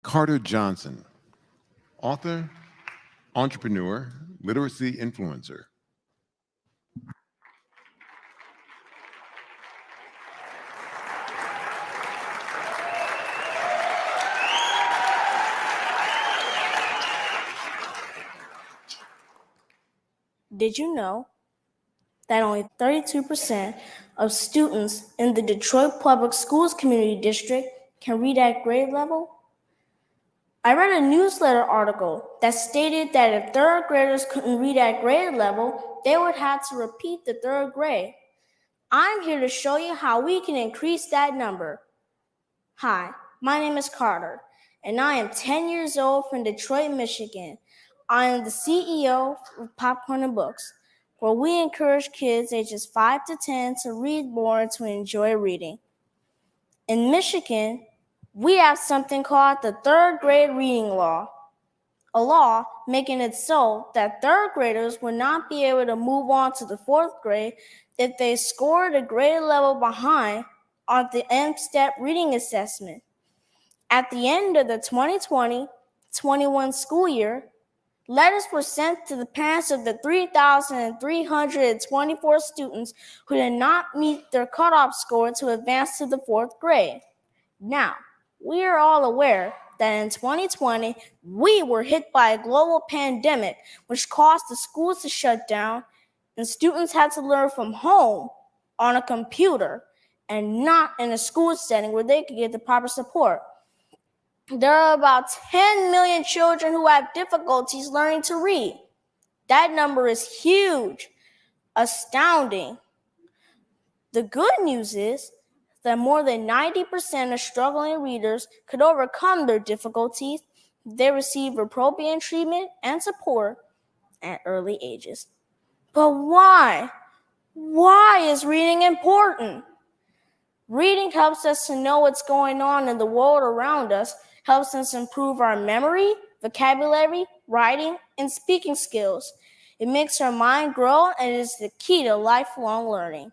Karter Johnson, author, entrepreneur, literacy influencer. Did you know that only 32% of students in the Detroit Public Schools Community District can read at grade level? I read a newsletter article that stated that if third graders couldn't read at grade level, they would have to repeat the third grade. I'm here to show you how we can increase that number. Hi, my name is Carter, and I am 10 years old from Detroit, Michigan. I am the CEO of Popcorn and Books, where we encourage kids ages 5 to 10 to read more and to enjoy reading. In Michigan, we have something called the third grade reading law, a law making it so that third graders will not be able to move on to the fourth grade if they scored a grade level behind on the M-STEP reading assessment. At the end of the 2020-21 school year, letters were sent to the parents of the 3,324 students who did not meet their cutoff score to advance to the fourth grade. Now, we are all aware that in 2020, we were hit by a global pandemic, which caused the schools to shut down, and students had to learn from home on a computer and not in a school setting where they could get the proper support. There are about 10 million children who have difficulties learning to read. That number is huge, astounding. The good news is that more than 90% of struggling readers could overcome their difficulties if they receive appropriate treatment and support at early ages. But why? Why is reading important? Reading helps us to know what's going on in the world around us, helps us improve our memory, vocabulary, writing, and speaking skills. It makes our mind grow and is the key to lifelong learning.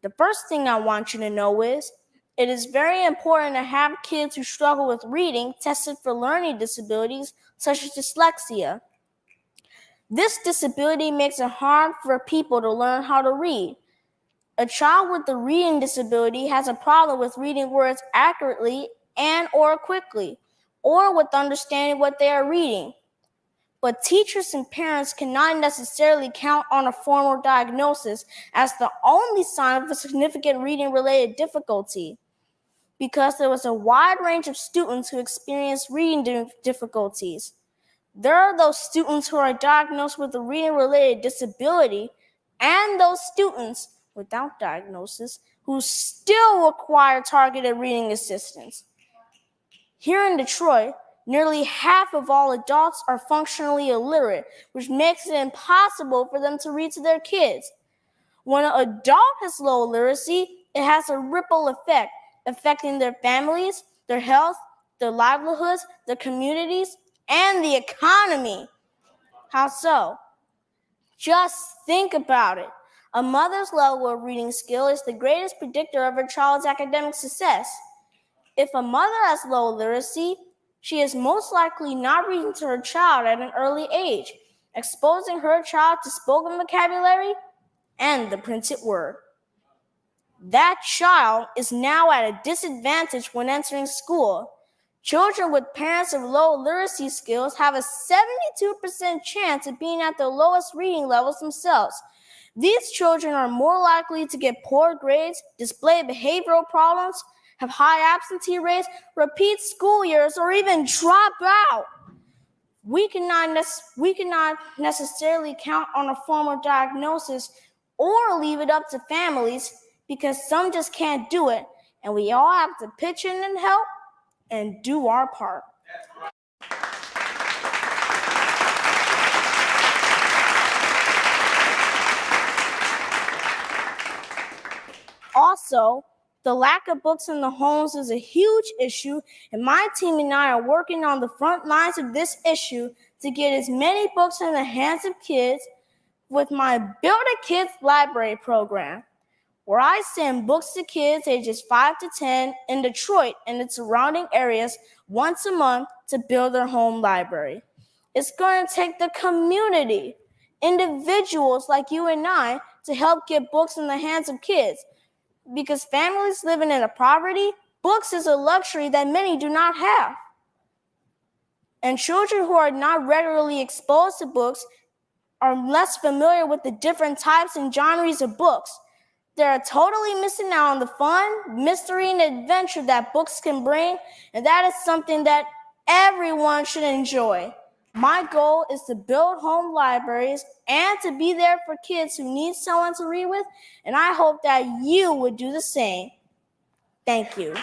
The first thing I want you to know is it is very important to have kids who struggle with reading tested for learning disabilities such as dyslexia. This disability makes it hard for people to learn how to read. A child with a reading disability has a problem with reading words accurately and or quickly, or with understanding what they are reading. But teachers and parents cannot necessarily count on a formal diagnosis as the only sign of a significant reading-related difficulty, because there was a wide range of students who experienced reading difficulties. There are those students who are diagnosed with a reading-related disability and those students without diagnosis who still require targeted reading assistance. Here in Detroit, nearly half of all adults are functionally illiterate, which makes it impossible for them to read to their kids. When an adult has low literacy, it has a ripple effect, affecting their families, their health, their livelihoods, their communities, and the economy. How so? Just think about it. A mother's level of reading skill is the greatest predictor of her child's academic success. If a mother has low literacy, she is most likely not reading to her child at an early age, exposing her child to spoken vocabulary and the printed word. That child is now at a disadvantage when entering school. Children with parents of low literacy skills have a 72% chance of being at the lowest reading levels themselves. These children are more likely to get poor grades, display behavioral problems, have high absentee rates, repeat school years, or even drop out. We cannot necessarily count on a formal diagnosis or leave it up to families because some just can't do it, and we all have to pitch in and help and do our part. Also, the lack of books in the homes is a huge issue, and my team and I are working on the front lines of this issue to get as many books in the hands of kids with my Build a Kids Library program, where I send books to kids ages 5 to 10 in Detroit and its surrounding areas once a month to build their home library. It's going to take the community, individuals like you and I, to help get books in the hands of kids. Because families living in poverty, books is a luxury that many do not have. And children who are not regularly exposed to books are less familiar with the different types and genres of books. They're totally missing out on the fun, mystery, and adventure that books can bring, and that is something that everyone should enjoy. My goal is to build home libraries and to be there for kids who need someone to read with, and I hope that you would do the same. Thank you.